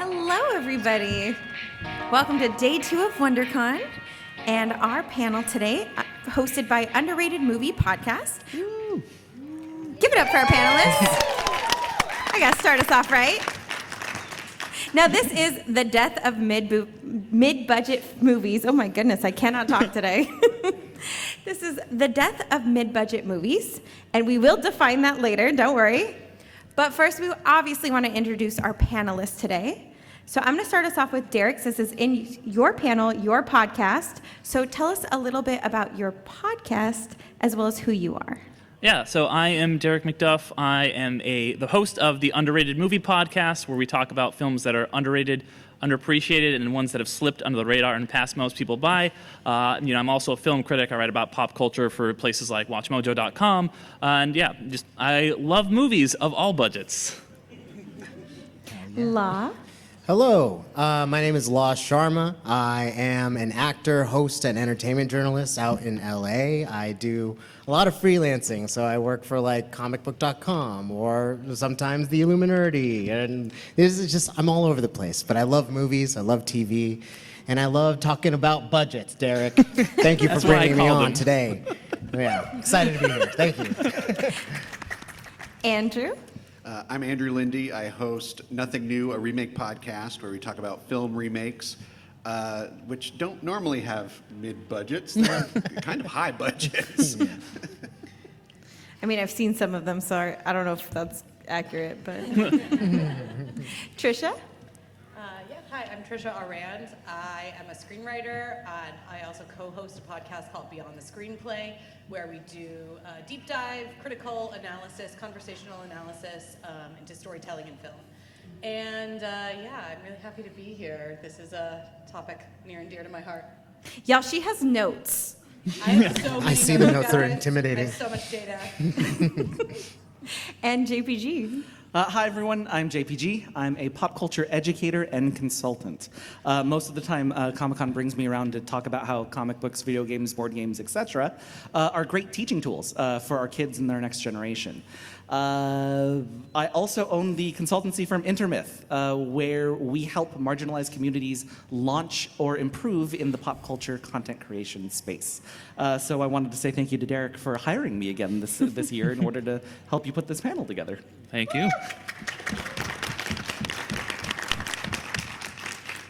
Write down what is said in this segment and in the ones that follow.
Hello, everybody. Welcome to day 2 of WonderCon and our panel today, hosted by Underrated Movie Podcast. Woo. Give it up for our panelists. I gotta start us off right. Now, this is the death of mid-budget movies. Oh my goodness, I cannot talk today. This is the death of mid-budget movies, and we will define that later, don't worry. But first, we obviously want to introduce our panelists today. So I'm going to start us off with Derick. This is in your panel, your podcast. So tell us a little bit about your podcast, as well as who you are. Yeah, so I am Derick McDuff. I am the host of the Underrated Movie Podcast, where we talk about films that are underrated, underappreciated, and ones that have slipped under the radar and passed most people by. I'm also a film critic. I write about pop culture for places like WatchMojo.com. I love movies of all budgets. Law. Hello, my name is Sharma. I am an actor, host, and entertainment journalist out in LA. I do a lot of freelancing, so I work for like comicbook.com or sometimes the Illuminati, and I'm all over the place. But I love movies, I love TV, and I love talking about budgets, Derick. Thank you for bringing me on today. Yeah, excited to be here. Thank you. Andrew. I'm Andrew Linde. I host Nothing New, a Remake Podcast, where we talk about film remakes, which don't normally have mid-budgets. They're kind of high budgets. I mean, I've seen some of them, so I don't know if that's accurate, but... Tricia? Hi, I'm Tricia Aurand. I am a screenwriter, and I also co-host a podcast called Beyond the Screenplay, where we do deep dive, critical analysis, conversational analysis into storytelling in film. And I'm really happy to be here. This is a topic near and dear to my heart. Y'all, she has notes. I have so many I see the notes, guys. they're intimidating. I have so much data. And JPG. Hi, everyone. I'm JPG. I'm a pop culture educator and consultant. Most of the time, Comic-Con brings me around to talk about how comic books, video games, board games, etc. Are great teaching tools for our kids and their next generation. I also own the consultancy firm InterMyth, where we help marginalized communities launch or improve in the pop culture content creation space. So I wanted to say thank you to Derick for hiring me again this year in order to help you put this panel together. Thank you.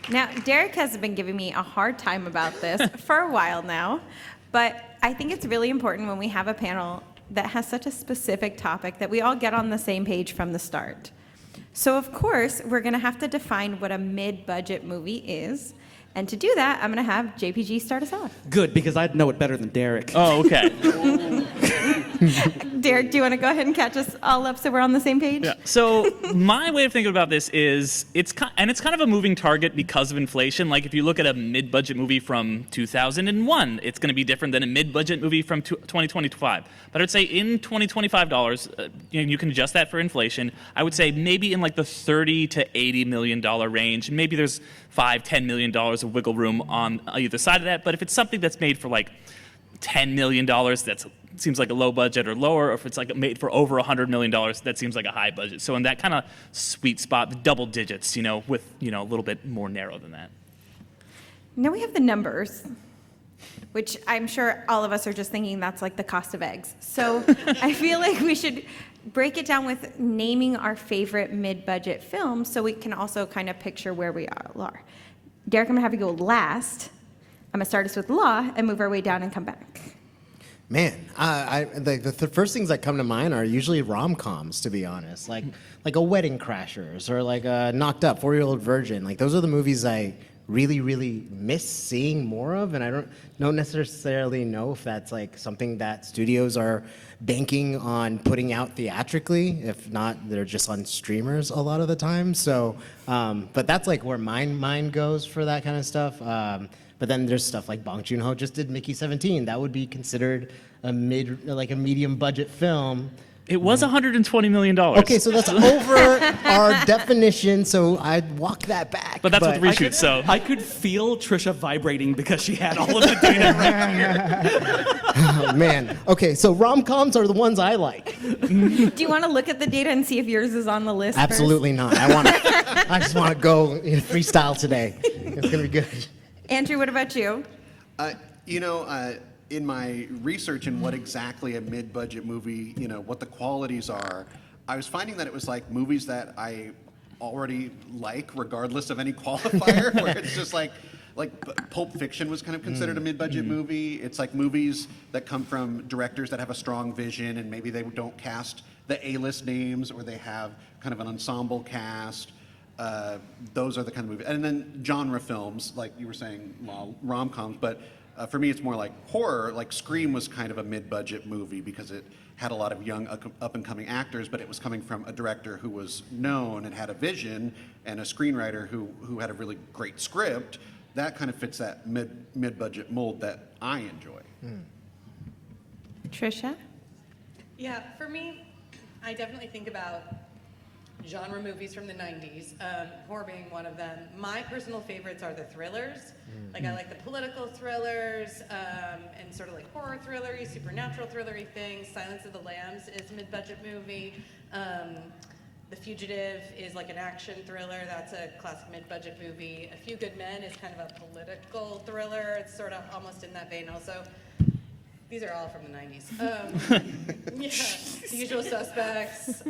Now, Derick has been giving me a hard time about this for a while now, but I think it's really important when we have a panel that has such a specific topic that we all get on the same page from the start. So, of course, we're going to have to define what a mid-budget movie is. And to do that, I'm going to have JPG start us off. Good, because I'd know it better than Derick. Oh, okay. Derick, do you want to go ahead and catch us all up so we're on the same page? Yeah. So my way of thinking about this is it's kind of a moving target because of inflation. Like if you look at a mid-budget movie from 2001, it's going to be different than a mid-budget movie from 2025. But I would say in $20-25, you can adjust that for inflation. I would say maybe in like the $30 to $80 million range. Maybe there's $5-10 million of wiggle room on either side of that. But if it's something that's made for like $10 million, that seems like a low budget or lower, or if it's like made for over $100 million, that seems like a high budget. So in that kind of sweet spot, the double digits, with a little bit more narrow than that. Now we have the numbers, which I'm sure all of us are just thinking that's like the cost of eggs. So I feel like we should break it down with naming our favorite mid-budget films so we can also kind of picture where we are. Derick, I'm going to have you go last. I'm going to start us with Law and move our way down and come back. Man, the first things that come to mind are usually rom-coms, to be honest. Like a Wedding Crashers or like a Knocked Up, 4-Year-Old Virgin. Like those are the movies I really, really miss seeing more of, and I don't necessarily know if that's like something that studios are banking on putting out theatrically. If not, they're just on streamers a lot of the time. So, but that's like where my mind goes for that kind of stuff. But then there's stuff like Bong Joon-ho just did Mickey 17. That would be considered a medium budget film. It was $120 million. Okay, so that's over our definition, so I'd walk that back. But that's with reshoots, so. I could feel Tricia vibrating because she had all of the data right here. Oh, man. Okay, so rom-coms are the ones I like. Do you want to look at the data and see if yours is on the list? Absolutely not. I just want to go in freestyle today. It's going to be good. Andrew, what about you? In my research in what exactly a mid-budget movie, what the qualities are, I was finding that it was like movies that I already like, regardless of any qualifier, where it's just like Pulp Fiction was kind of considered a mid-budget movie. It's like movies that come from directors that have a strong vision and maybe they don't cast the A-list names or they have kind of an ensemble cast. Those are the kind of movies. And then genre films, like you were saying, rom-coms, but for me, it's more like horror. Like Scream was kind of a mid-budget movie because it had a lot of young up-and-coming actors, but it was coming from a director who was known and had a vision, and a screenwriter who had a really great script. That kind of fits that mid-budget mold that I enjoy. Tricia? Yeah, for me, I definitely think about genre movies from the 90s, horror being one of them. My personal favorites are the thrillers. Like, I like the political thrillers, and sort of like horror thrillery, supernatural thrillery things. Silence of the Lambs is a mid-budget movie. The Fugitive is like an action thriller. That's a classic mid-budget movie. A Few Good Men is kind of a political thriller. It's sort of almost in that vein also. These are all from the 90s. Yeah, The Usual Suspects.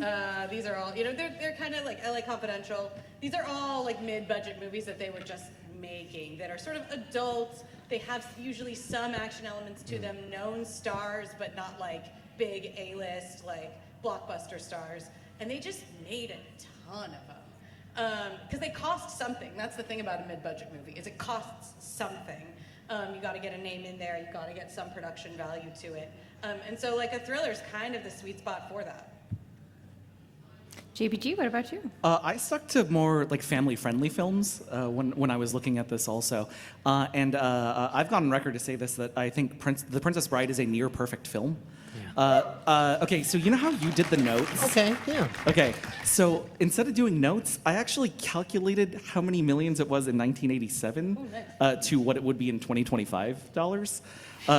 These are all, they're kind of like LA Confidential. These are all like mid-budget movies that they were just making that are sort of adult. They have usually some action elements to them, known stars, but not like big A-list, like blockbuster stars. And they just made a ton of them. Because they cost something. That's the thing about a mid-budget movie, is it costs something. You got to get a name in there. You got to get some production value to it. And so like a thriller is kind of the sweet spot for that. JPG, what about you? I stuck to more like family-friendly films when I was looking at this also. And I've gone on record to say this, that I think The Princess Bride is a near-perfect film. Okay, so you know how you did the notes? Okay, yeah. Okay, so instead of doing notes, I actually calculated how many millions it was in 1987 to what it would be in 2025 dollars.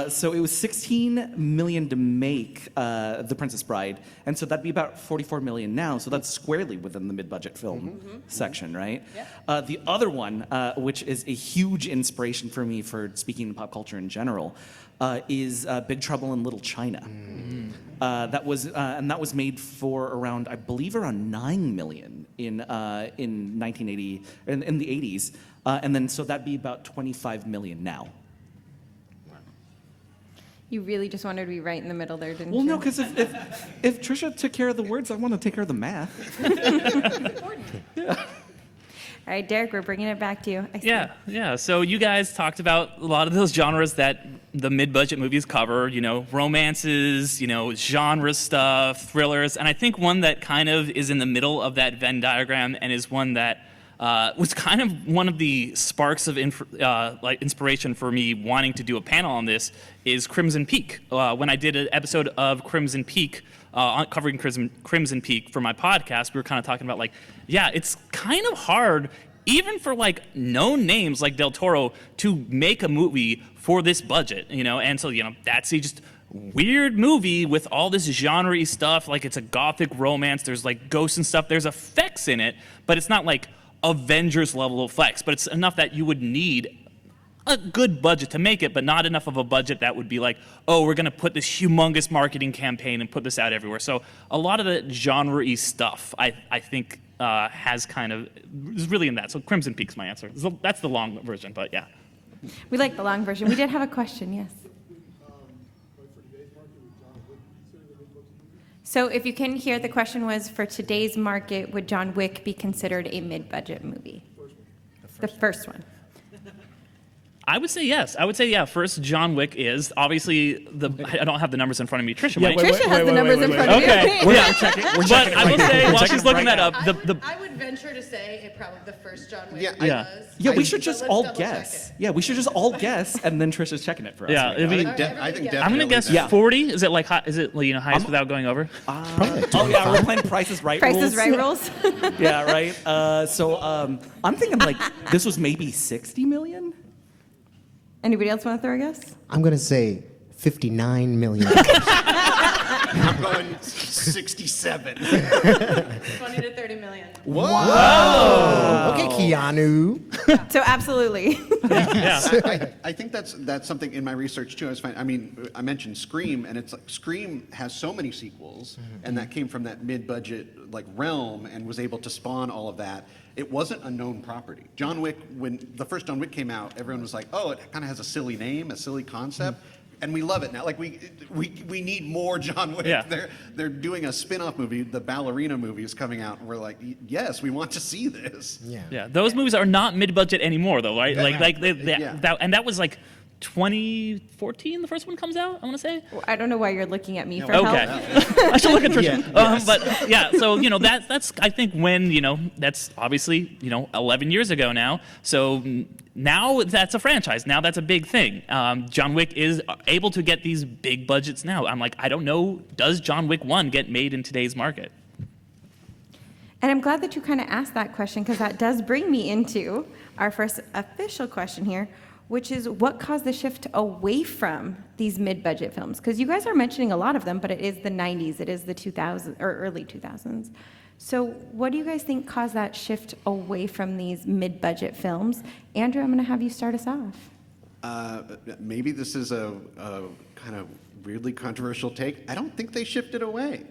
So it was $16 million to make The Princess Bride, and so that'd be about $44 million now. So that's squarely within the mid-budget film section, right? Yeah. The other one, which is a huge inspiration for me for speaking in pop culture in general, is Big Trouble in Little China. That was made for around, I believe, around $9 million in 1980 in the 80s, and then so that'd be about $25 million now. You really just wanted to be right in the middle there, didn't you? Well, no, because if Tricia took care of the words, I want to take care of the math. All right, Derick, we're bringing it back to you. Yeah. So you guys talked about a lot of those genres that the mid-budget movies cover, romances, genre stuff, thrillers. And I think one that kind of is in the middle of that Venn diagram and is one that was kind of one of the sparks of inspiration for me wanting to do a panel on this is Crimson Peak. When I did an episode of Crimson Peak, covering Crimson Peak for my podcast, we were kind of talking about it's kind of hard, even for known names like Del Toro, to make a movie for this budget, and so that's a just weird movie with all this genre-y stuff. It's a gothic romance. There's ghosts and stuff. There's effects in it, but it's not Avengers level effects, but it's enough that you would need a good budget to make it, but not enough of a budget that would be we're going to put this humongous marketing campaign and put this out everywhere. So a lot of the genre-y stuff, I think, has kind of, is really in that. So Crimson Peak's my answer. That's the long version, but yeah. We like the long version. We did have a question, yes. So if you can hear, the question was, for today's market, would John Wick be considered a mid-budget movie? The first one. I would say yes. I would say, yeah, first John Wick is. Obviously, I don't have the numbers in front of me. Tricia might. Trisha has the numbers in front of you. Okay. We're checking. We're But checking I will say, while Checking she's looking right that up, now. I would venture to say it probably the first John Wick Yeah, was. Yeah, we I- should just Let's all double guess. check it. Yeah, we should just all guess, and then Trisha's checking it for us. Yeah, right it'd now. be- I think Everybody guess. I'm gonna guess definitely 40. Is it like highest without going over? Probably Oh yeah, we're playing Price is Right Price rules. is Right rules. Yeah, right. So I'm thinking like this was maybe 60 million. Anybody else want to throw a guess? I'm going to say 59 million. I'm going 67. 20 to 30 million. Okay, Keanu. So absolutely. I think that's something in my research too. I mean, I mentioned Scream, and it's like Scream has so many sequels, and that came from that mid-budget like realm, and was able to spawn all of that. It wasn't a known property. John Wick, when the first John Wick came out, everyone was like, "Oh, it kind of has a silly name, a silly concept." And we love it now. Like we need more John Wick. Yeah. They're doing a spin-off movie. The Ballerina movie is coming out, and we're like, yes, we want to see this. Yeah, those movies are not mid-budget anymore, though, right? Yeah. That was like 2014. The first one comes out. I want to say. I don't know why you're looking at me for Okay, help. I should look at Trisha. But yeah, so that's I think when that's obviously 11 years ago now. So now that's a franchise. Now that's a big thing. John Wick is able to get these big budgets now. I'm like, I don't know, does John Wick 1 get made in today's market? And I'm glad that you kind of asked that question, because that does bring me into our first official question here, which is what caused the shift away from these mid-budget films? Because you guys are mentioning a lot of them, but it is the 90s, it is the 2000s, or early 2000s. So what do you guys think caused that shift away from these mid-budget films? Andrew, I'm going to have you start us off. Maybe this is a kind of weirdly controversial take. I don't think they shifted away.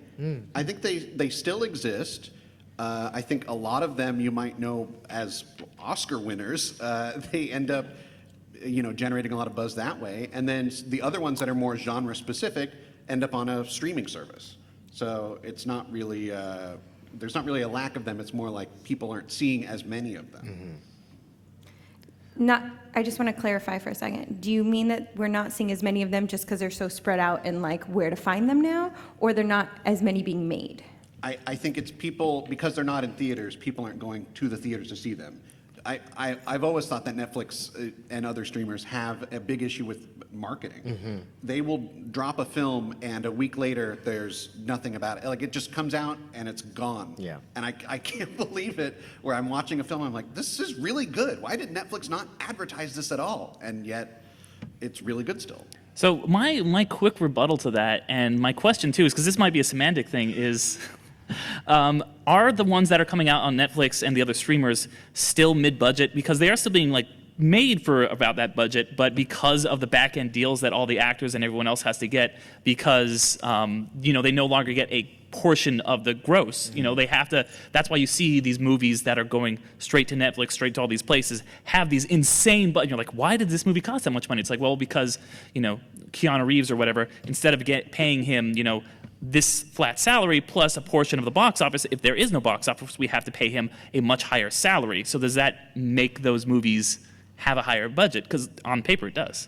I think they still exist. I think a lot of them you might know as Oscar winners. They end up generating a lot of buzz that way. And then the other ones that are more genre specific end up on a streaming service. So it's not really, there's not really a lack of them. It's more like people aren't seeing as many of them. I just want to clarify for a second. Do you mean that we're not seeing as many of them just because they're so spread out and like where to find them now, or they're not as many being made? I think it's people, because they're not in theaters, people aren't going to the theaters to see them. I've always thought that Netflix and other streamers have a big issue with marketing. They will drop a film, and a week later, there's nothing about it. Like, it just comes out, and it's gone. Yeah. And I can't believe it, where I'm watching a film, I'm like, this is really good. Why did Netflix not advertise this at all? And yet, it's really good still. So my quick rebuttal to that, and my question too, is because this might be a semantic thing, is are the ones that are coming out on Netflix and the other streamers still mid-budget? Because they are still being like made for about that budget, but because of the back-end deals that all the actors and everyone else has to get, because they no longer get a portion of the gross. They have to. That's why you see these movies that are going straight to Netflix, straight to all these places, have these insane. But you're like, why did this movie cost that much money? It's like, well, because Keanu Reeves or whatever, instead of paying him, this flat salary plus a portion of the box office, if there is no box office, we have to pay him a much higher salary. So does that make those movies have a higher budget? Because on paper it does.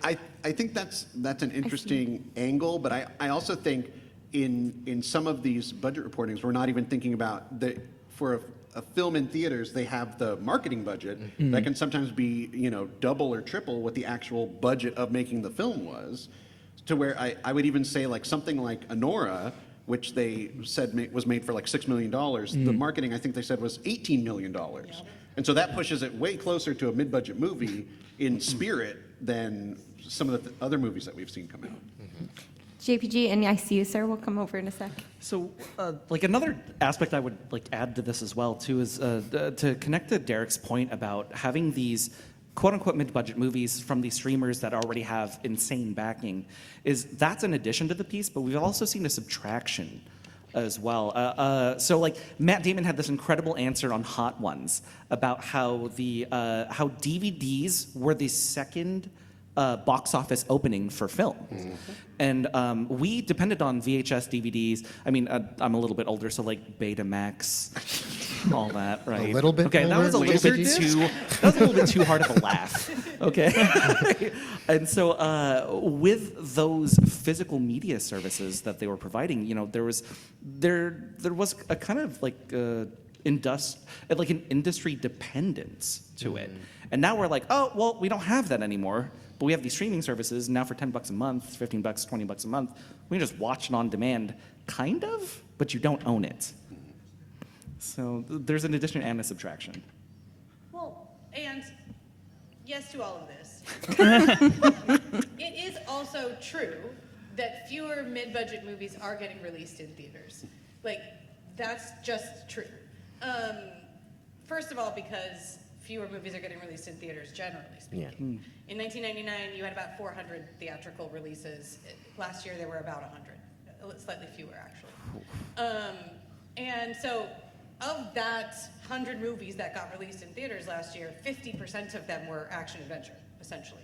I think that's an interesting angle, but I also think in some of these budget reportings, we're not even thinking about for a film in theaters, they have the marketing budget that can sometimes be double or triple what the actual budget of making the film was. To where I would even say like something like Anora, which they said was made for like $6 million. The marketing, I think they said, was $18 million. And so that pushes it way closer to a mid-budget movie in spirit than some of the other movies that we've seen come out. JPG, and I see you, sir. We'll come over in a sec. So, another aspect I would add to this as well too is to connect to Derick's point about having these quote-unquote mid-budget movies from these streamers that already have insane backing. That's an addition to the piece, but we've also seen a subtraction as well. So Matt Damon had this incredible answer on Hot Ones about how how DVDs were the second box office opening for film. And we depended on VHS DVDs. I mean, I'm a little bit older, so Betamax. all that, right? A little bit Okay, that was a little bit Laserdisc? too. That was a little bit too hard of a laugh. Okay, and so with those physical media services that they were providing, there was a kind of like an industry dependence to it, and now we're like, oh well, we don't have that anymore. But we have these streaming services now for $10 a month, $15, $20 a month. We can just watch it on demand, kind of, but you don't own it. So there's an addition and a subtraction. Well, and yes to all of this. It is also true that fewer mid-budget movies are getting released in theaters. Like, that's just true. First of all, because fewer movies are getting released in theaters, generally speaking. Yeah. In 1999, you had about 400 theatrical releases. Last year, there were about 100, slightly fewer, actually. And so, of that 100 movies that got released in theaters last year, 50% of them were action-adventure, essentially.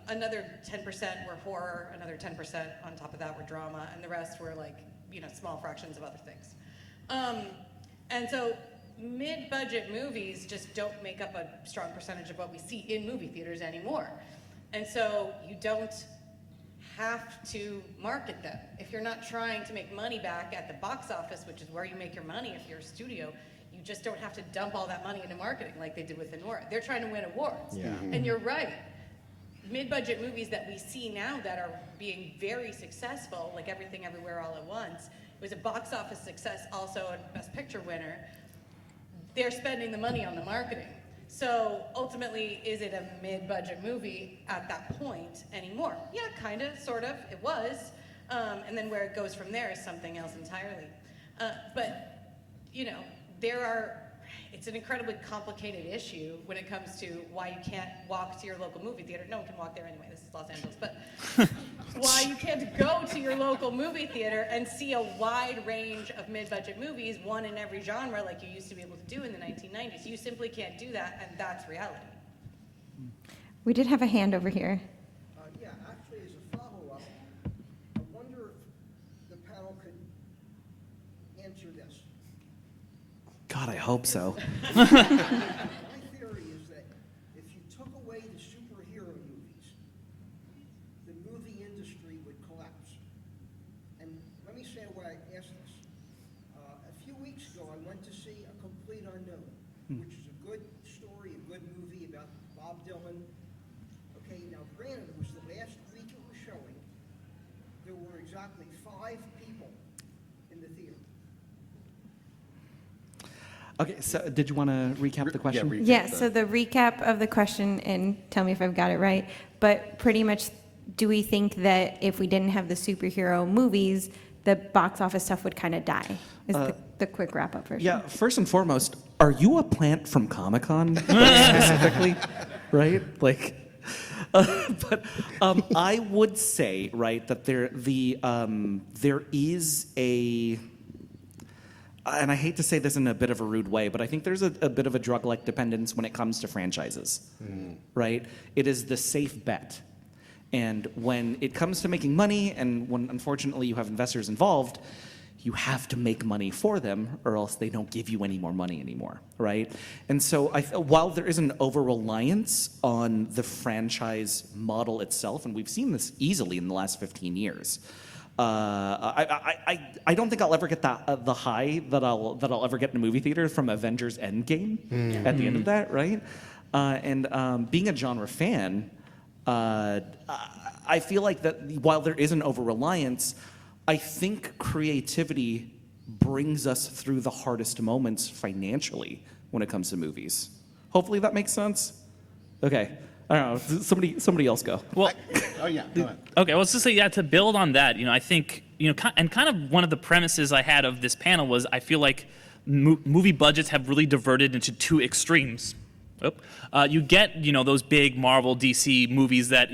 Another 10% were horror, another 10% on top of that were drama, and the rest were like, small fractions of other things. And so, mid-budget movies just don't make up a strong percentage of what we see in movie theaters anymore. And so you don't have to market them. If you're not trying to make money back at the box office, which is where you make your money if you're a studio, you just don't have to dump all that money into marketing like they did with Anora. They're trying to win awards. Yeah. And you're right. Mid-budget movies that we see now that are being very successful, like Everything Everywhere All at Once, it was a box office success, also a Best Picture winner. They're spending the money on the marketing. So ultimately, is it a mid-budget movie at that point anymore? Yeah, kind of, sort of, it was. And then where it goes from there is something else entirely. But, it's an incredibly complicated issue when it comes to why you can't walk to your local movie theater. No one can walk there anyway, this is Los Angeles, but why you can't go to your local movie theater and see a wide range of mid-budget movies, one in every genre like you used to be able to do in the 1990s. You simply can't do that, and that's reality. We did have a hand over here. Yeah, actually, as a follow-up, I wonder if the panel could answer this. God, I hope so. My theory is that if you took away the superhero movies, the movie industry would collapse. And let me say why I ask this. A few weeks ago, I went to see A Complete Unknown, which is a good story, a good movie about Bob Dylan. Okay, now granted, it was the last week it was showing. There were exactly 5 people in the theater. Okay, so did you want to recap the question? Yeah, so the recap of the question, and tell me if I've got it right, but pretty much, do we think that if we didn't have the superhero movies, the box office stuff would kind of die? Is the quick wrap-up version. Yeah, first and foremost, are you a plant from Comic-Con specifically? Right? Like, but I would say, right, that there is a... And I hate to say this in a bit of a rude way, but I think there's a bit of a drug-like dependence when it comes to franchises, right? It is the safe bet. And when it comes to making money, and when unfortunately you have investors involved, you have to make money for them, or else they don't give you any more money anymore, right? And so while there is an over-reliance on the franchise model itself, and we've seen this easily in the last 15 years, I don't think I'll ever get the high that I'll ever get in a movie theater from Avengers Endgame at the end of that, right? And being a genre fan, I feel like that while there is an over-reliance, I think creativity brings us through the hardest moments financially when it comes to movies. Hopefully that makes sense. Okay. I don't know. Somebody else go. Well, Oh, yeah, go ahead. okay, well, just say, to build on that, I think, and kind of one of the premises I had of this panel was I feel like movie budgets have really diverted into two extremes. You get, those big Marvel, DC movies that,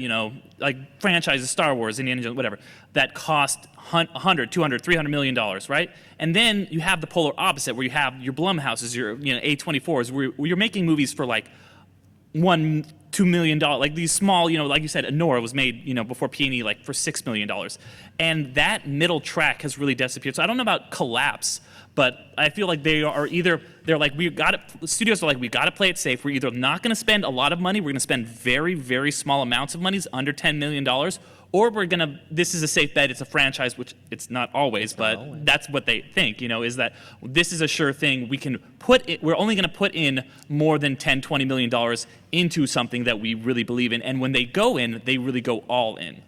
like franchises, Star Wars, Indiana Jones, whatever, that cost $100, $200, $300 million, right? And then you have the polar opposite where you have your Blumhouses, your A24s, where you're making movies for like $1, $2, $2 million, like these small, like you said, Anora was made, before Peony, like for $6 million. And that middle track has really disappeared. So I don't know about collapse, but I feel like they're like, studios are like, we got to play it safe. We're either not going to spend a lot of money, we're going to spend very, very small amounts of money, under $10 million, or this is a safe bet, it's a franchise, which it's not always, but that's what they think, is that this is a sure thing. We're only going to put in more than $10, $20 million into something that we really believe in. And when they go in, they really go all in.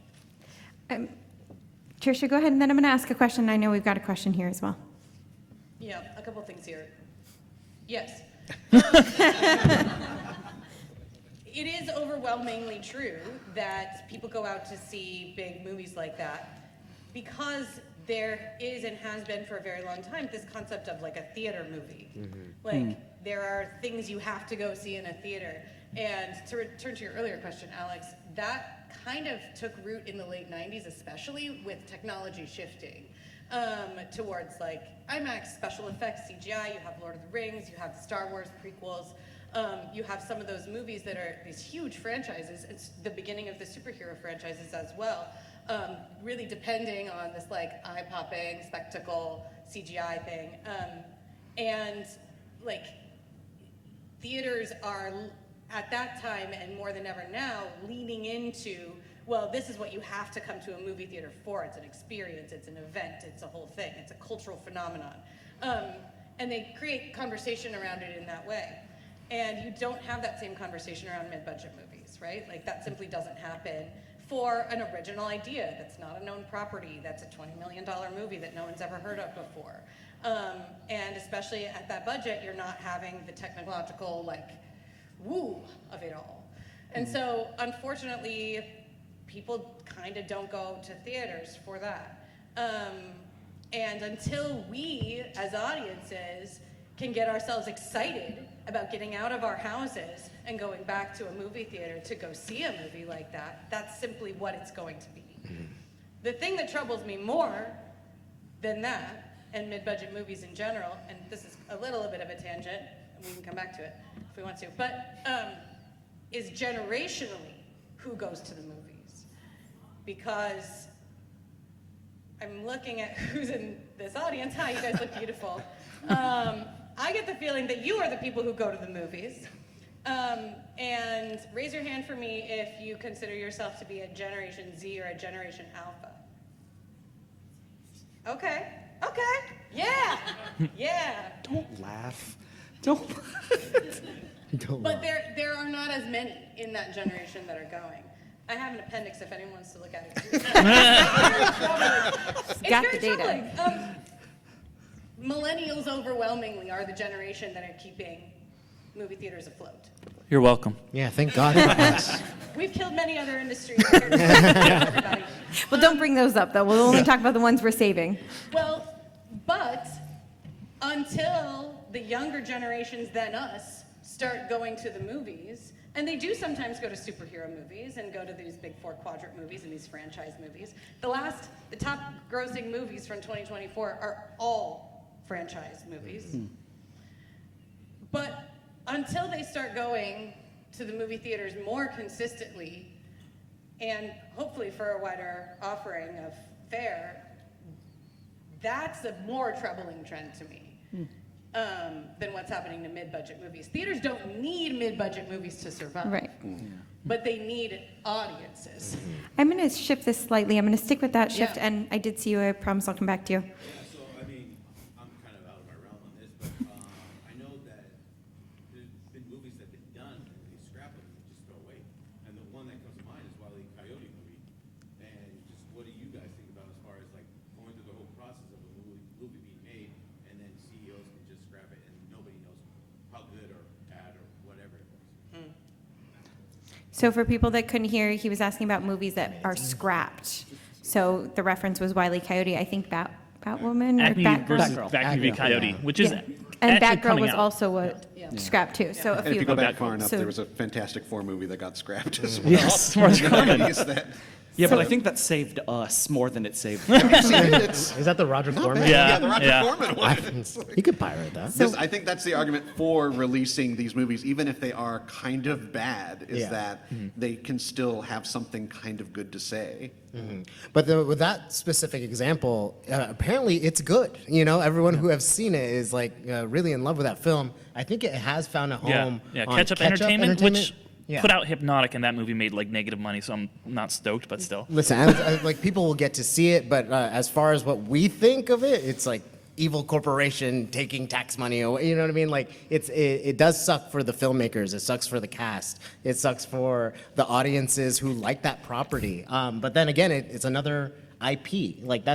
Tricia, go ahead, and then I'm going to ask a question. I know we've got a question here as well. Yeah, a couple things here. Yes. It is overwhelmingly true that people go out to see big movies like that because there is and has been for a very long time this concept of like a theater movie. There are things you have to go see in a theater. And to return to your earlier question, Alex, that kind of took root in the late 90s, especially with technology shifting towards like IMAX, special effects, CGI. You have Lord of the Rings, you have the Star Wars prequels. You have some of those movies that are these huge franchises. It's the beginning of the superhero franchises as well, really depending on this like eye-popping spectacle CGI thing. And like theaters are at that time and more than ever now leaning into, well, this is what you have to come to a movie theater for. It's an experience, it's an event, it's a whole thing, it's a cultural phenomenon. And they create conversation around it in that way. And you don't have that same conversation around mid-budget movies, right? Like that simply doesn't happen for an original idea that's not a known property, that's a $20 million movie that no one's ever heard of before. And especially at that budget, you're not having the technological like woo of it all. And so unfortunately, people kind of don't go to theaters for that. And until we as audiences can get ourselves excited about getting out of our houses and going back to a movie theater to go see a movie like that, that's simply what it's going to be. The thing that troubles me more than that, and mid-budget movies in general, and this is a little bit of a tangent, and we can come back to it if we want to, but is generationally who goes to the movies. Because I'm looking at who's in this audience. Hi, you guys look beautiful. I get the feeling that you are the people who go to the movies. And raise your hand for me if you consider yourself to be a Generation Z or a Generation Alpha. Okay, yeah, yeah. Don't laugh. Don't. But there are not as many in that generation that are going. I have an appendix if anyone wants to look at it. It's Got very the data. troubling. Millennials overwhelmingly are the generation that are keeping movie theaters afloat. You're welcome. Yeah, thank God for us. We've killed many other industries. Everybody. Well, don't bring those up, though. We'll only talk about the ones we're saving. Well, but until the younger generations than us start going to the movies, and they do sometimes go to superhero movies and go to these big 4-quadrant movies and these franchise movies. The top grossing movies from 2024 are all franchise movies. But until they start going to the movie theaters more consistently, and hopefully for a wider offering of fare, that's a more troubling trend to me than what's happening to mid-budget movies. Theaters don't need mid-budget movies to survive. Right. But they need audiences. I'm going to shift this slightly. I'm going to stick with that shift, Yeah. and I did see you. I promise I'll come back to you. So, I mean, I'm kind of out of my realm on this, but I know that there's been movies that have been done and they scrap them and just throw away. And the one that comes to mind is Wile E. Coyote movie. And just what do you guys think about as far as like going through the whole process of a movie being made and then CEOs can just scrap it and nobody knows how good or bad or whatever it was? So for people that couldn't hear, he was asking about movies that are scrapped. So the reference was Wile E. Coyote. I think Batwoman or Acme versus Batgirl. Acme v. Coyote, which is Yeah. And actually Batgirl coming was out. also what scrapped too. So a And if few. you go back Batgirl. far enough, So- there was a Fantastic Four movie that got scrapped as well. Yes, Mark Carmen. Is that Yeah, but I think that saved us more than it saved them. Is that the Roger Corman? Yeah. the Roger yeah. Corman one. It's like- You could pirate that. I think that's the argument for releasing these movies, even if they are kind of bad, is Yeah. that they can still have something kind of good to say. But with that specific example, apparently it's good. You know, everyone who has seen it is like really in love with that film. I think it has found a home. Yeah. on Catch Up Entertainment, which Yeah. put out Hypnotic, and that movie made like negative money, so I'm not stoked, but still. Listen, like people will get to see it, but as far as what we think of it, it's like evil corporation taking tax money away. You know what I mean? Like it does suck for the filmmakers. It sucks for the cast. It sucks for the audiences who like that property. But then again, it's another IP. Like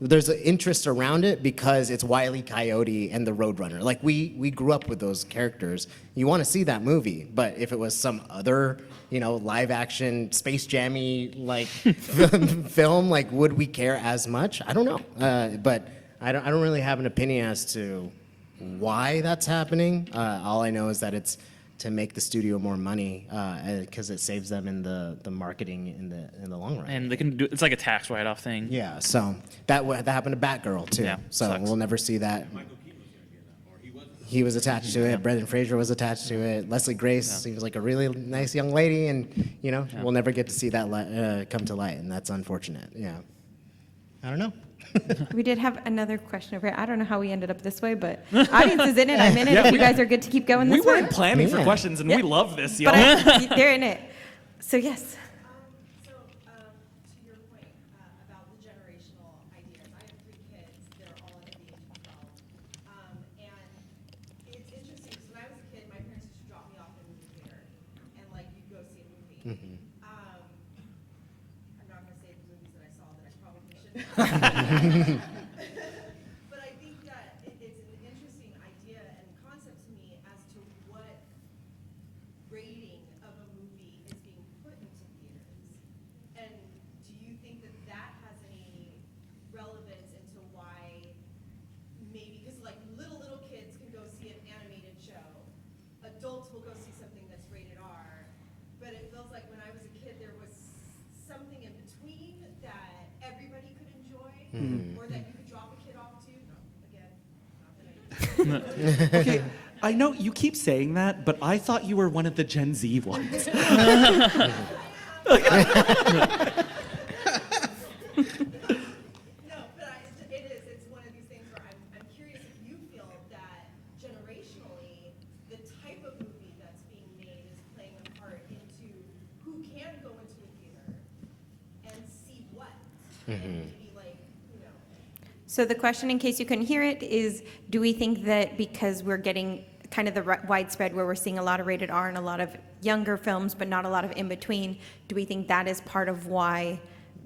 there's an interest around it because it's Wile E. Coyote and the Roadrunner. Like we grew up with those characters. You want to see that movie, but if it was some other, live action Space Jammy like film, like would we care as much? I don't know. But I don't really have an opinion as to why that's happening. All I know is that it's to make the studio more money because it saves them in the marketing in the long run. And they can do it's like a tax write-off thing. Yeah, so that happened to Batgirl too. Yeah, so sucks. we'll never see that. Michael Keaton was going to be in that, or he wasn't. He was attached to it. Brendan Fraser was attached to it. Leslie Grace seems like a really nice young lady, and we'll never get to see that come to light, and that's unfortunate. Yeah, I don't know. We did have another question over here. I don't know how we ended up this way, but audience is in it. I'm in it. If you guys are good to keep going We this way. weren't planning for Yeah. questions, and we love this, y'all. But they're in it. So yes. To your point about the generational ideas, I have 3 kids. They're all under the age of 12. And it's interesting because when I was a kid, my parents used to drop me off in the movie theater and you'd go see a movie. I'm not going to say the movies that I saw that I probably shouldn't. But I think that it's an interesting idea and concept to me as to what rating of a movie is being put into theaters. And do you think that that has any relevance into why maybe, because little kids can go see an animated show, adults will go see something that's rated R, but it feels like when I was a kid there was something in between that everybody could enjoy, or that you could drop a kid off to. No, again, not that I Okay, I know you keep saying that, but I thought you were one of the Gen Z ones. No, but it's one of these things where I'm curious if you feel that generationally, the type of movie that's being made is playing a part into who can go into a theater and see what, and to be So the question, in case you couldn't hear it, is do we think that because we're getting kind of the widespread where we're seeing a lot of rated R and a lot of younger films, but not a lot of in between, do we think that is part of why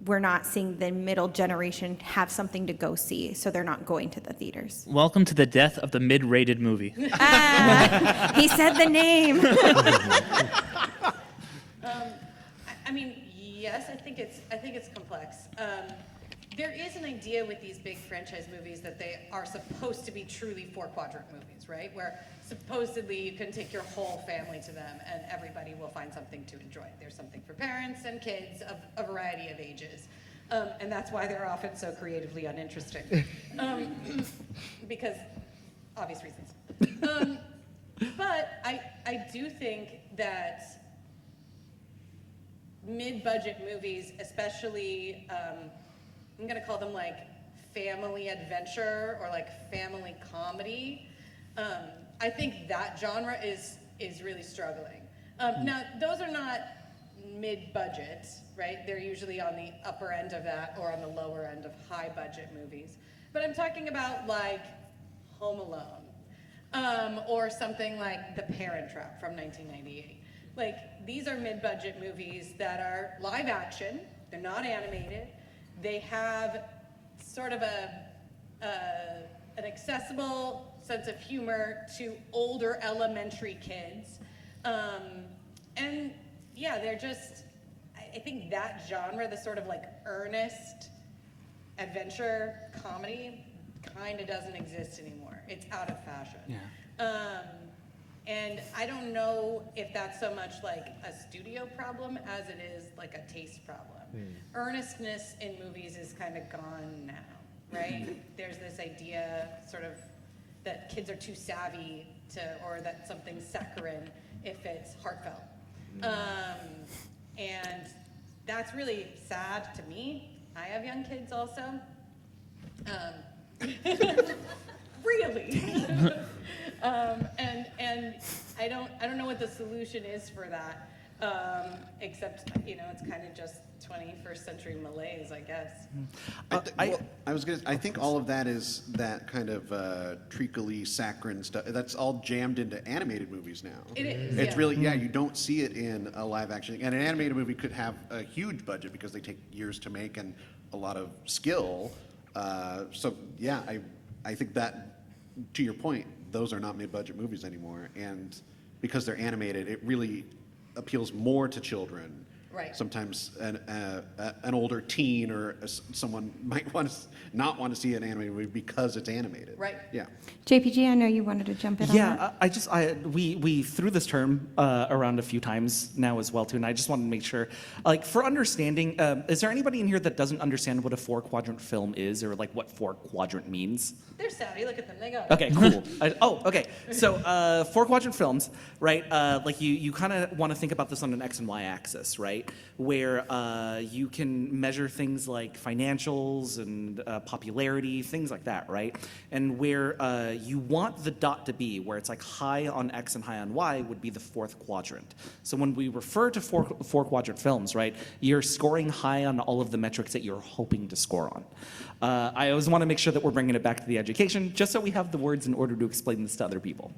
we're not seeing the middle generation have something to go see, so they're not going to the theaters? Welcome to the death of the mid-rated movie. He said the name. I mean, yes, I think it's complex. There is an idea with these big franchise movies that they are supposed to be truly 4-quadrant movies, right? Where supposedly you can take your whole family to them and everybody will find something to enjoy. There's something for parents and kids of a variety of ages. And that's why they're often so creatively uninteresting. Because obvious reasons. But I do think that mid-budget movies, especially, I'm gonna call them family adventure or family comedy. I think that genre is really struggling. Now, those are not mid-budget, right? They're usually on the upper end of that or on the lower end of high-budget movies. But I'm talking about Home Alone, or something like The Parent Trap from 1998. These are mid-budget movies that are live action, they're not animated, they have sort of an accessible sense of humor to older elementary kids. And yeah, they're just, I think that genre, the sort of earnest adventure comedy, kind of doesn't exist anymore. It's out of fashion. Yeah. And I don't know if that's so much like a studio problem as it is like a taste problem. Earnestness in movies is kind of gone now, right? There's this idea sort of that kids are too savvy or that something's saccharine if it's heartfelt. And that's really sad to me. I have young kids also. Really. And I don't know what the solution is for that, except it's kind of just 21st century malaise, I guess. I think all of that is that kind of treacly, saccharine stuff. That's all jammed into animated movies now. It is. It's really, you don't see it in a live action. And an animated movie could have a huge budget because they take years to make and a lot of skill. I think that, to your point, those are not mid-budget movies anymore. And because they're animated, it really appeals more to children. Right. Sometimes an older teen or someone might not want to see an animated movie because it's animated. Right. Yeah. JPG, I know you wanted to jump in on that. Yeah, we threw this term around a few times now as well too, and I just wanted to make sure, like, for understanding, is there anybody in here that doesn't understand what a 4-quadrant film is, or like what 4-quadrant means? They're savvy. Look at them. They got it. Okay, cool. Okay. So 4-quadrant films, right? Like you kind of want to think about this on an X and Y axis, right? Where you can measure things like financials and popularity, things like that, right? And where you want the dot to be, where it's like high on X and high on Y, would be the 4th quadrant. So when we refer to 4-quadrant films, right, you're scoring high on all of the metrics that you're hoping to score on. I always want to make sure that we're bringing it back to the education, just so we have the words in order to explain this to other people.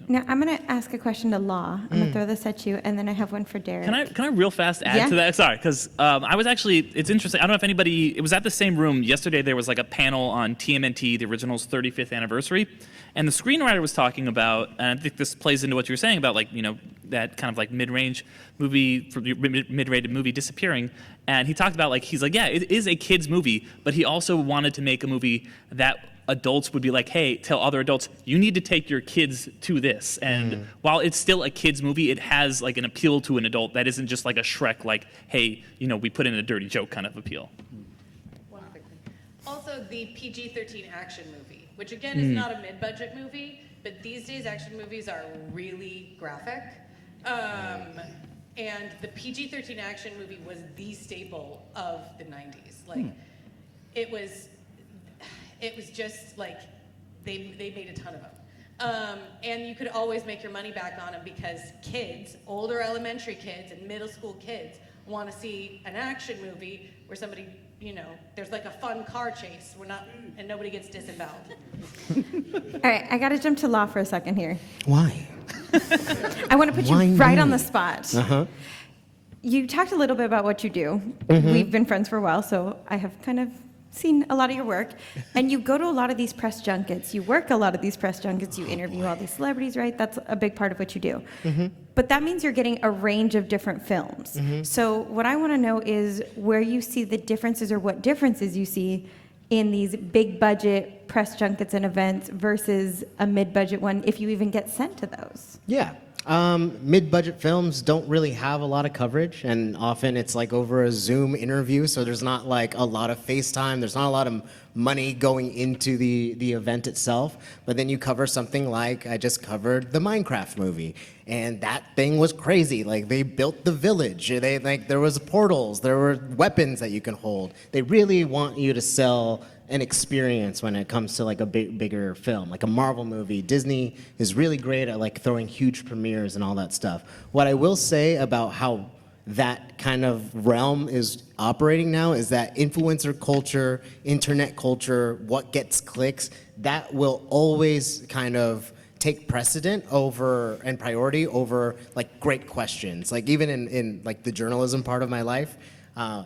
Now, I'm going to ask a question to Law. I'm going to throw this at you, and then I have one for Derick. Can I real fast add to that? Sorry, because I was actually, it's interesting. I don't know if anybody, it was at the same room. Yesterday there was like a panel on TMNT, the original's 35th anniversary. And the screenwriter was talking about, and I think this plays into what you were saying about, like, that kind of like mid-range movie, mid-rated movie disappearing. And he talked about, like, he's like, yeah, it is a kid's movie, but he also wanted to make a movie that adults would be like, hey, tell other adults, you need to take your kids to this. And while it's still a kid's movie, it has like an appeal to an adult that isn't just like a Shrek, like, hey, we put in a dirty joke kind of appeal. One quick thing. Also, the PG-13 action movie, which again is not a mid-budget movie, but these days action movies are really graphic. And the PG-13 action movie was the staple of the 90s. Like, it was just like, they made a ton of them. And you could always make your money back on them because kids, older elementary kids and middle school kids, want to see an action movie where somebody, there's like a fun car chase. And nobody gets disemboweled. All right, I got to jump to Law for a second here. Why? I want to put you right on the me? spot. Uh-huh. You talked a little bit about what you do. We've been friends for a while, so I have kind of seen a lot of your work. And you go to a lot of these press junkets. You work a lot of these press junkets. You interview all these celebrities, right? That's a big part of what you do. But that means you're getting a range of different films. So what I want to know is where you see the differences, or what differences you see in these big budget press junkets and events versus a mid-budget one, if you even get sent to those. Yeah. Mid-budget films don't really have a lot of coverage, and often it's like over a Zoom interview, so there's not like a lot of FaceTime, there's not a lot of money going into the event itself. But then you cover something like, I just covered the Minecraft movie, and that thing was crazy. Like, they built the village, there was portals, there were weapons that you can hold. They really want you to sell an experience when it comes to like a bigger film, like a Marvel movie. Disney is really great at like throwing huge premieres and all that stuff. What I will say about how that kind of realm is operating now is that influencer culture, internet culture, what gets clicks, that will always kind of take precedent over and priority over like great questions. Like even in like the journalism part of my life,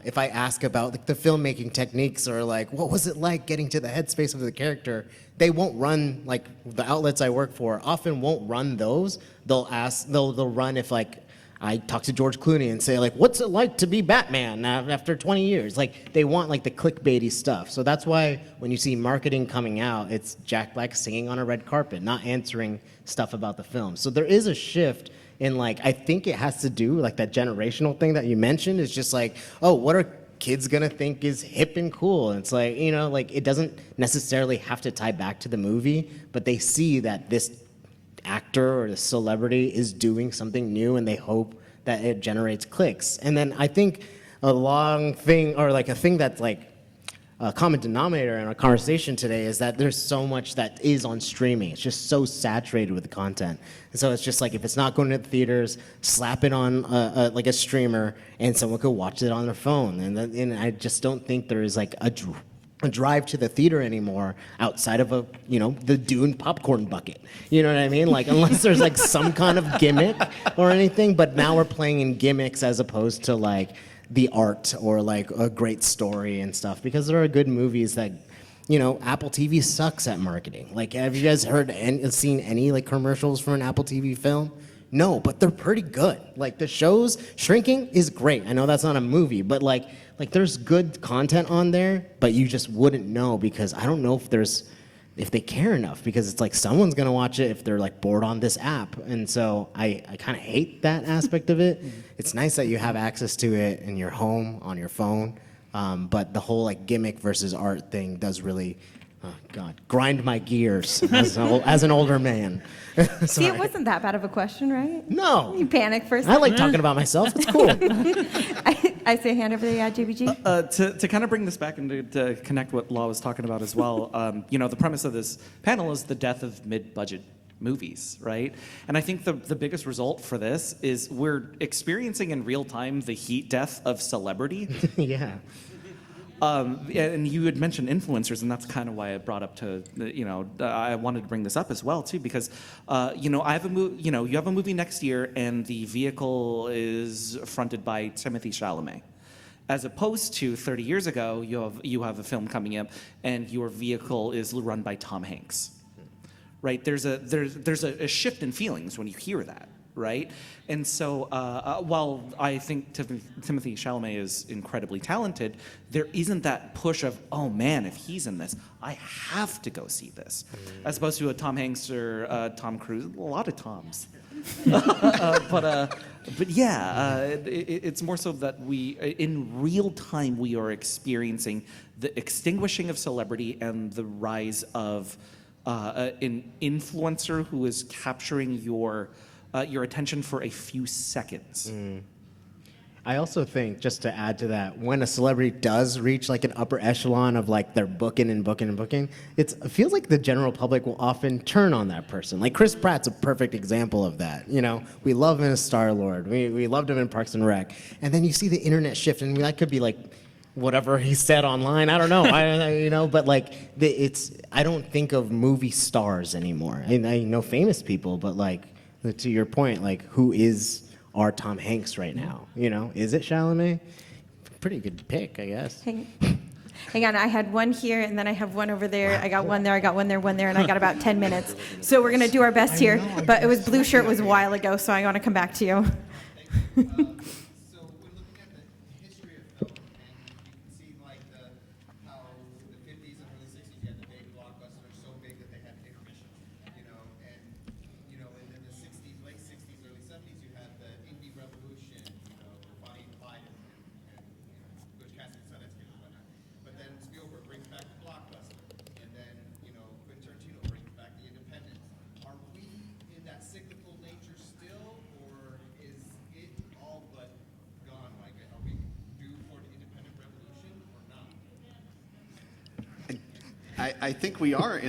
if I ask about like the filmmaking techniques or like what was it like getting to the headspace of the character, they won't run, like the outlets I work for often won't run those. They'll run if like I talk to George Clooney and say, like, what's it like to be Batman after 20 years? Like, they want, like, the clickbaity stuff. So that's why when you see marketing coming out, it's Jack Black singing on a red carpet, not answering stuff about the film. So there is a shift in, like, I think it has to do, like, that generational thing that you mentioned is just like, oh, what are kids gonna think is hip and cool? And it's like, you know, like, it doesn't necessarily have to tie back to the movie, but they see that this actor or the celebrity is doing something new and they hope that it generates clicks. And then I think a long thing, or like a thing that's like a common denominator in our conversation today, is that there's so much that is on streaming. It's just so saturated with the content. And so it's just like, if it's not going to the theaters, slap it on like a streamer and someone could watch it on their phone. And I just don't think there is like a drive to the theater anymore outside of the Dune popcorn bucket. You know what I mean? Like, unless there's like some kind of gimmick or anything, but now we're playing in gimmicks as opposed to like the art or like a great story and stuff, because there are good movies that, Apple TV sucks at marketing. Like, have you guys heard and seen any like commercials for an Apple TV film? No, but they're pretty good. Like, the shows, Shrinking is great. I know that's not a movie, but like there's good content on there, but you just wouldn't know, because I don't know if they care enough, because it's like someone's gonna watch it if they're like bored on this app. And so I kind of hate that aspect of it. It's nice that you have access to it in your home, on your phone, but the whole like gimmick versus art thing does really, oh God, grind my gears as an older man. See, it wasn't that bad of a question, right? No. You panicked for a I second. like talking about myself. It's cool. I see a hand over there, JBG. To kind of bring this back and to connect what Law was talking about as well, the premise of this panel is the death of mid-budget movies, right? And I think the biggest result for this is we're experiencing in real time the heat death of celebrity. Yeah. And you had mentioned influencers, and that's kind of why I brought up I wanted to bring this up as well too, because you have a movie next year, and the vehicle is fronted by Timothée Chalamet, as opposed to 30 years ago, you have a film coming up, and your vehicle is run by Tom Hanks, right? There's a shift in feelings when you hear that. Right? And so while I think Timothée Chalamet is incredibly talented, there isn't that push of, oh man, if he's in this, I have to go see this. As opposed to a Tom Hanks or Tom Cruise, a lot of Toms. But yeah, it's more so that in real time, we are experiencing the extinguishing of celebrity and the rise of an influencer who is capturing your attention for a few seconds. I also think, just to add to that, when a celebrity does reach like an upper echelon of like they're booking, it feels like the general public will often turn on that person. Like Chris Pratt's a perfect example of that. We love him as Star-Lord. We loved him in Parks and Rec. And then you see the internet shift, and that could be like whatever he said online. I don't know. But like I don't think of movie stars anymore. I know famous people, but like, to your point, like, who is our Tom Hanks right now? Is it Chalamet? Pretty good pick, I guess. Hang on, I had one here, and then I have one over there. I got one there, I got one there, and I got about 10 minutes. So we're going to do our best here. But it was Blue Shirt was a while ago, so I want to come back to you. So we're looking at the history of film, and you can see like how in the 50s and early 60s you had the big blockbusters so big that they had intermission, and in the 60s, late 60s, early 70s, you had the indie revolution, where Bonnie and Clyde and Butch Cassidy and Sundance Kid and whatnot. But then Spielberg brings back the blockbuster, and then Quentin Tarantino brings back the independent. Are we in that cyclical nature still, or is it all but gone? Like, are we due for an independent revolution or not? I think we are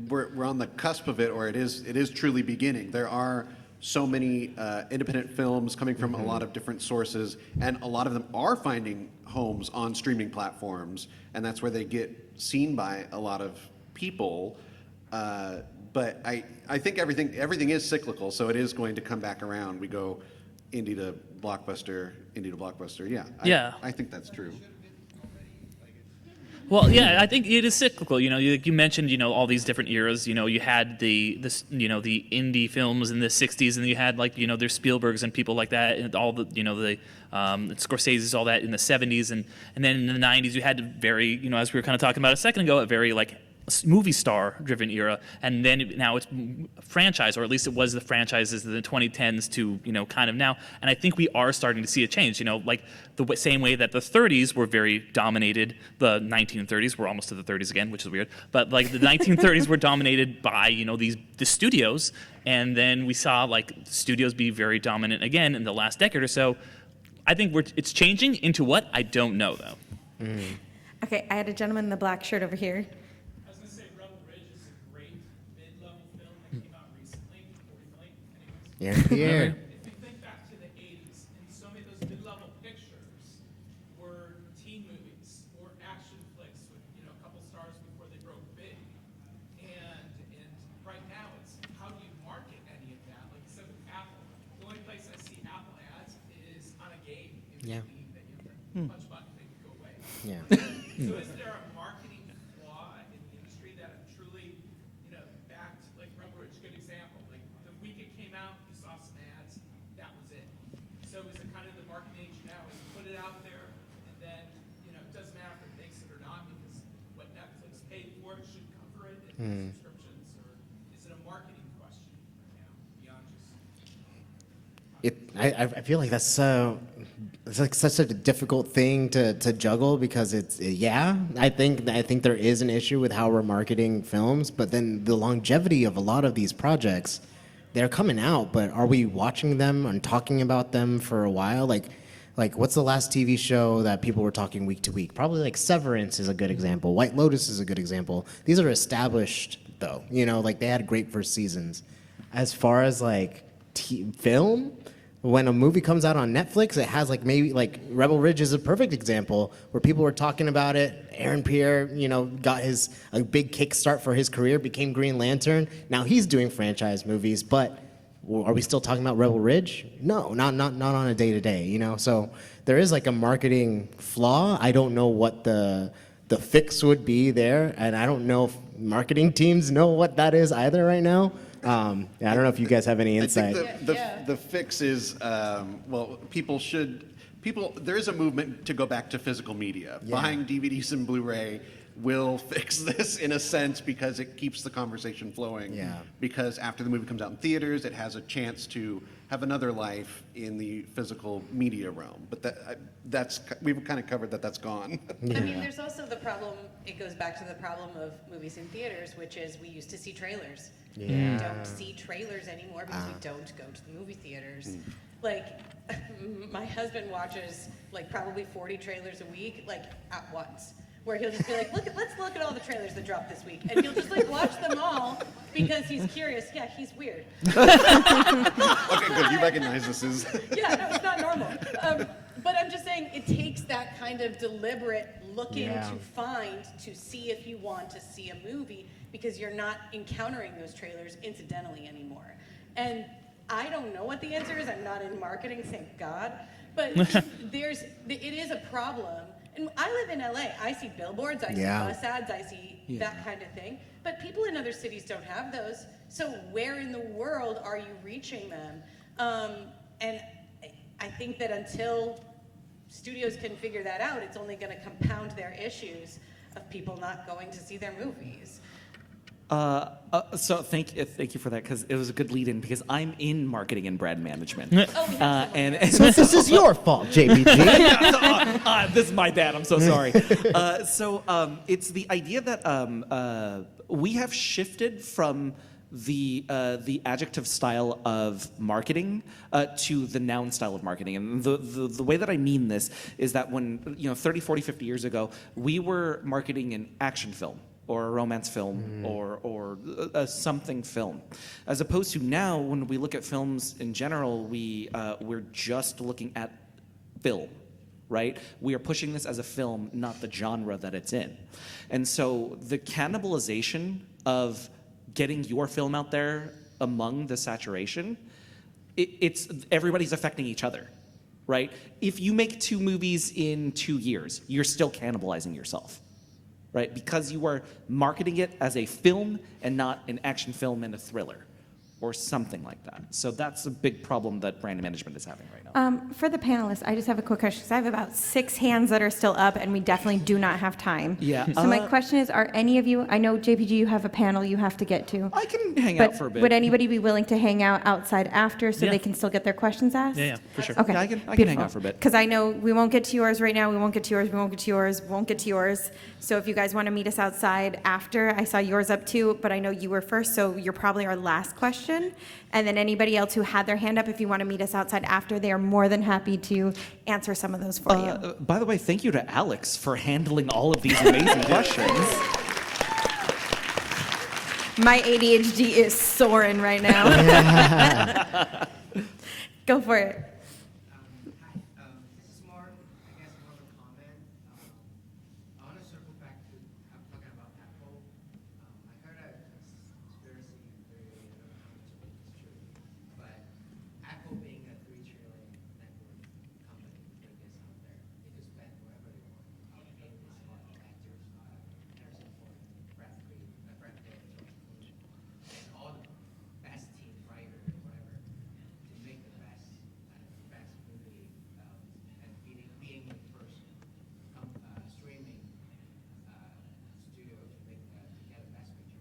we're on the cusp of it, or it is truly beginning. There are so many independent films coming from a lot of different sources, and a lot of them are finding homes on streaming platforms, and that's where they get seen by a lot of people. But I think everything is cyclical, so it is going to come back around. We go indie to blockbuster. Yeah. Yeah. I think that's true. Well, yeah, I think it is cyclical. You mentioned, all these different eras. You had the indie films in the '60s, and you had there's Spielbergs and people like that, and all the Scorsese's, all that in the '70s, and then in the '90s you had a very, as we were kind of talking about a second ago, a very movie star driven era, and then now it's franchise, or at least it was the franchises in the 2010s to kind of now. And I think we are starting to see a change, like the same way that the 30s were very dominated. The 1930s, we're almost to the 30s again, which is weird, but the 1930s were dominated by the studios, and then we saw studios be very dominant again in the last decade or so. I think it's changing into what? I don't know though. Okay, I had a gentleman in the black shirt over here. Yeah, here. If you think back to the 80s, and so many of those mid-level pictures were teen movies or action flicks with a couple stars before they broke big. And right now it's how do you market any of that? Like you said with Apple, the only place I see Apple ads is on a game. Yeah. That you have to punch a button, they can go away. Yeah. So is there a marketing flaw in the industry that truly, backed, like Rebel Ridge, good example. Like the week it came out, you saw some ads, that was it. So is it kind of the marketing age now is put it out there, and then, it doesn't matter if it makes it or not, because what Netflix paid for it should cover it in subscriptions, or is it a marketing question right now, beyond just... I feel like that's it's such a difficult thing to juggle, because I think there is an issue with how we're marketing films, but then the longevity of a lot of these projects, they're coming out, but are we watching them and talking about them for a while? Like what's the last TV show that people were talking week to week? Probably Severance is a good example. White Lotus is a good example. These are established though, they had great first seasons. As far as film, when a movie comes out on Netflix, it has maybe Rebel Ridge is a perfect example where people were talking about it. Aaron Pierre, got a big kickstart for his career, became Green Lantern. Now he's doing franchise movies, but are we still talking about Rebel Ridge? No, not on a day-to-day, So there is a marketing flaw. I don't know what the fix would be there, and I don't know if marketing teams know what that is either right now. I don't know if you guys have any insight. I think the fix is, there is a movement to go back to physical media. Yeah. Buying DVDs and Blu-ray will fix this in a sense, because it keeps the conversation flowing. Yeah. Because after the movie comes out in theaters, it has a chance to have another life in the physical media realm. But we've kind of covered that's gone. I mean, there's also the problem, it goes back to the problem of movies in theaters, which is we used to see trailers. Yeah. We don't see trailers anymore because we don't go to the movie theaters. My husband watches probably 40 trailers a week, at once. Where he'll just be like, let's look at all the trailers that dropped this week. And he'll just watch them all because he's curious. Yeah, he's weird. Okay, good. You recognize this is... Yeah, no, it's not normal. But I'm just saying it takes that kind of deliberate looking to see if you want to see a movie, because you're not encountering those trailers incidentally anymore. And I don't know what the answer is. I'm not in marketing, thank God. But it is a problem. And I live in LA. I see billboards, I see bus ads, I see that kind of thing. But people in other cities don't have those. So where in the world are you reaching them? And I think that until studios can figure that out, it's only going to compound their issues of people not going to see their movies. So thank you for that, because it was a good lead-in, because I'm in marketing and brand management. And so this is your fault, JPG. This is my bad. I'm so sorry. It's the idea that we have shifted from the adjective style of marketing to the noun style of marketing. And the way that I mean this is that when 30, 40, 50 years ago, we were marketing an action film, or a romance film, or a something film. As opposed to now, when we look at films in general, we're just looking at film, right? We are pushing this as a film, not the genre that it's in. And so the cannibalization of getting your film out there among the saturation, it's everybody's affecting each other, right? If you make 2 movies in 2 years, you're still cannibalizing yourself. right? Because you are marketing it as a film and not an action film and a thriller or something like that. So that's a big problem that brand management is having right now. For the panelists, I just have a quick question, because I have about 6 hands that are still up, and we definitely do not have time. Yeah, So my question is, are any of you, I know, JPG, you have a panel you have to get to. I can hang But out for a bit. would anybody be willing to hang out outside after so Yeah. they can still get their questions asked? Yeah, for sure. Okay. Yeah, I can hang out for a bit. Because I know we won't get to yours right now. We won't get to yours. We won't get to yours. Won't get to yours. So if you guys want to meet us outside after, I saw yours up too, but I know you were first, so you're probably our last question. And then anybody else who had their hand up, if you want to meet us outside after, they are more than happy to answer some of those for you. By the way, thank you to Alix for handling all of these amazing questions. My ADHD is soaring right now. Go for it. Hi, this is more, I guess, more of a comment. I want to circle back to talking about Apple. I heard a conspiracy theory, I don't know how much of it is true, but Apple being a $3 trillion network company, biggest out there, they can spend whatever they want. Pay this lot of actors, Harrison Ford, Brad Pitt, George Clooney, and all the best team writers, whatever, to make the best movie, and being the first streaming studio to make to get a best picture,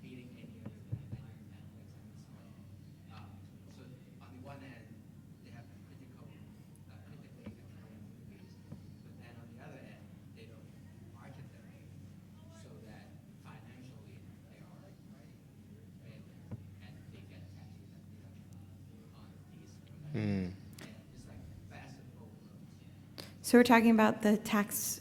beating any other than Netflix and Sony. So on the one hand, they have critically acclaimed movies, but then on the other hand, they don't market them so that financially they are failure, and they get taxes and deductions on these. It's like fast and forward. So we're talking about the tax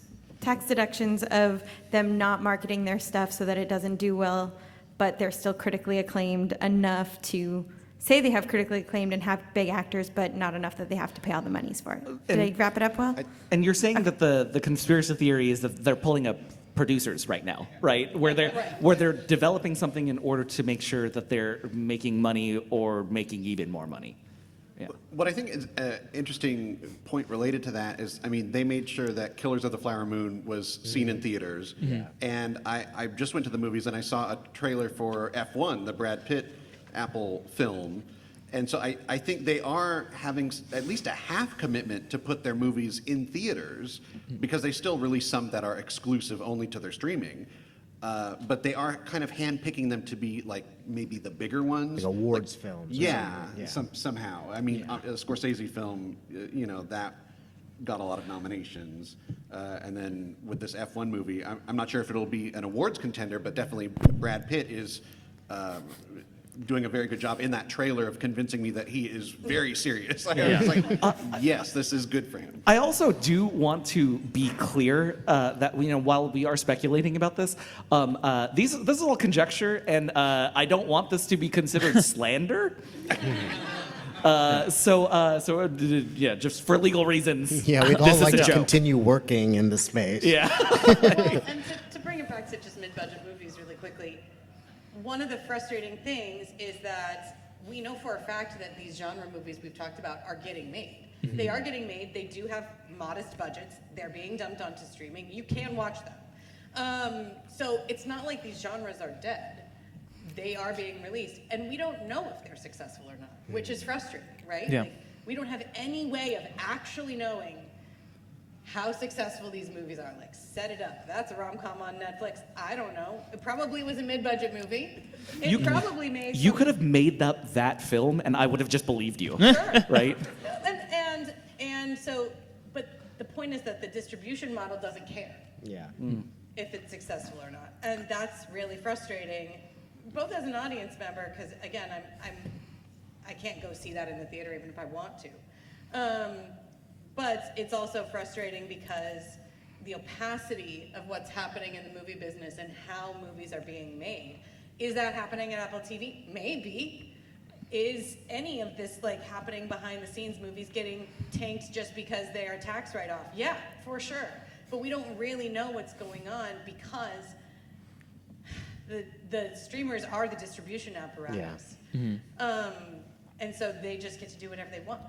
deductions of them not marketing their stuff so that it doesn't do well, but they're still critically acclaimed enough to say they have critically acclaimed and have big actors, but not enough that they have to pay all the monies for it. Did I wrap it up well? And you're saying that the conspiracy theory is that they're pulling up producers right now, right? Where they're developing something in order to make sure that they're making money or making even more money. Yeah. What I think is an interesting point related to that is, I mean, they made sure that Killers of the Flower Moon was seen in theaters. And I just went to the movies and I saw a trailer for F1, the Brad Pitt Apple film. And so I think they are having at least a half commitment to put their movies in theaters, because they still release some that are exclusive only to their streaming. But they are kind of handpicking them to be like maybe the bigger ones. Like awards films. Yeah, Yeah. somehow. I mean, a Scorsese film, that got a lot of nominations. And then with this F1 movie, I'm not sure if it'll be an awards contender, but definitely Brad Pitt is doing a very good job in that trailer of convincing me that he is very serious. I was like, yes, this is good for him. I also do want to be clear that while we are speculating about this, this is all conjecture, and I don't want this to be considered slander. Just for legal reasons. Yeah, we'd all this is like a to joke. continue working in the space. Yeah. And to bring it back to just mid-budget movies really quickly, one of the frustrating things is that we know for a fact that these genre movies we've talked about are getting made. They are getting made. They do have modest budgets. They're being dumped onto streaming. You can watch them. So it's not like these genres are dead. They are being released. And we don't know if they're successful or not, which is frustrating, right? Yeah. Like, we don't have any way of actually knowing how successful these movies are. Like, set it up. That's a rom-com on Netflix. I don't know. It probably was a mid-budget movie. It probably made. You could have made up that film, and I would have just believed you. Sure. Right? And so, but the point is that the distribution model doesn't care Yeah. if it's successful or not, and that's really frustrating, both as an audience member, because again, I can't go see that in the theater even if I want to. But it's also frustrating because the opacity of what's happening in the movie business and how movies are being made. Is that happening at Apple TV? Maybe. Is any of this happening behind the scenes, movies getting tanked just because they are tax write-off? Yeah, for sure. But we don't really know what's going on because the streamers are the distribution apparatus. Yeah. And so they just get to do whatever they want.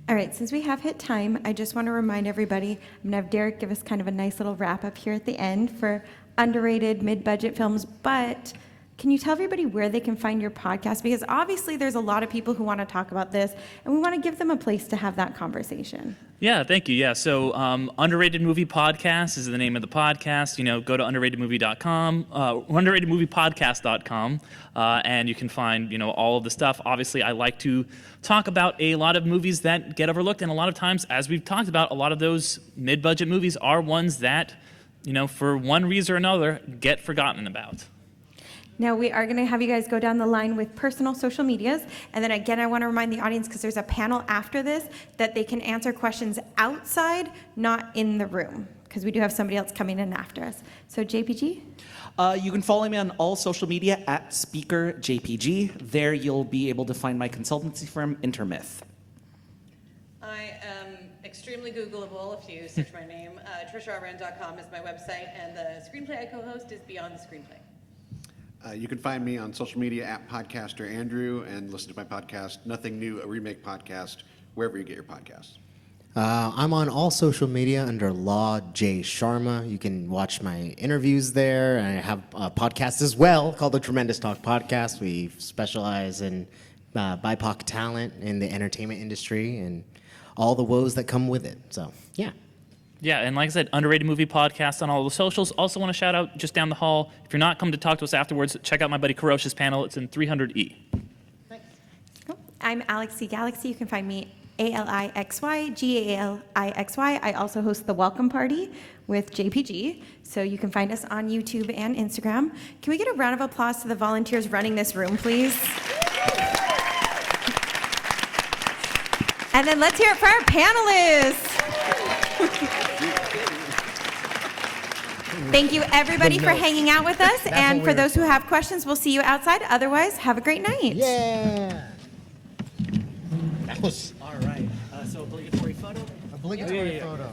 All right, since we have hit time, I just want to remind everybody, I'm going to have Derick give us kind of a nice little wrap up here at the end for underrated mid-budget films, but can you tell everybody where they can find your podcast? Because obviously there's a lot of people who want to talk about this, and we want to give them a place to have that conversation. Yeah, thank you. Yeah, so Underrated Movie Podcast is the name of the podcast. You know, go to underratedmovie.com, underratedmoviepodcast.com, and you can find, you know, all of the stuff. Obviously, I like to talk about a lot of movies that get overlooked, and a lot of times, as we've talked about, a lot of those mid-budget movies are ones that, you know, for one reason or another, get forgotten about. Now, we are going to have you guys go down the line with personal social medias. And then again, I want to remind the audience, because there's a panel after this, that they can answer questions outside, not in the room, because we do have somebody else coming in after us. So, JPG? You can follow me on all social media at SpeakerJPG. There you'll be able to find my consultancy firm, InterMyth. I am extremely Googleable if you search my name. TriciaAurand.com is my website, and the screenplay I co-host is Beyond the Screenplay. You can find me on social media at Podcaster Andrew and listen to my podcast, Nothing New, a Remake Podcast, wherever you get your podcasts. I'm on all social media under Law J. Sharma. You can watch my interviews there. And I have a podcast as well called the Tremendous Talk Podcast. We specialize in BIPOC talent in the entertainment industry and all the woes that come with it. So, yeah. Yeah, and like I said, Underrated Movie Podcast on all the socials. Also want to shout out just down the hall, if you're not coming to talk to us afterwards, check out my buddy Karosha's panel. It's in 300E. Cool. I'm Alix C. Galaxy. You can find me ALIXY, GALIXY. I also host The Welcome Party with JPG, so you can find us on YouTube and Instagram. Can we get a round of applause to the volunteers running this room, please? And then let's hear it for our panelists. Thank you, everybody, for hanging out with us. And for those who have questions, we'll see you outside. Otherwise, have a great night. Yeah. That was All right. So obligatory photo. obligatory photo.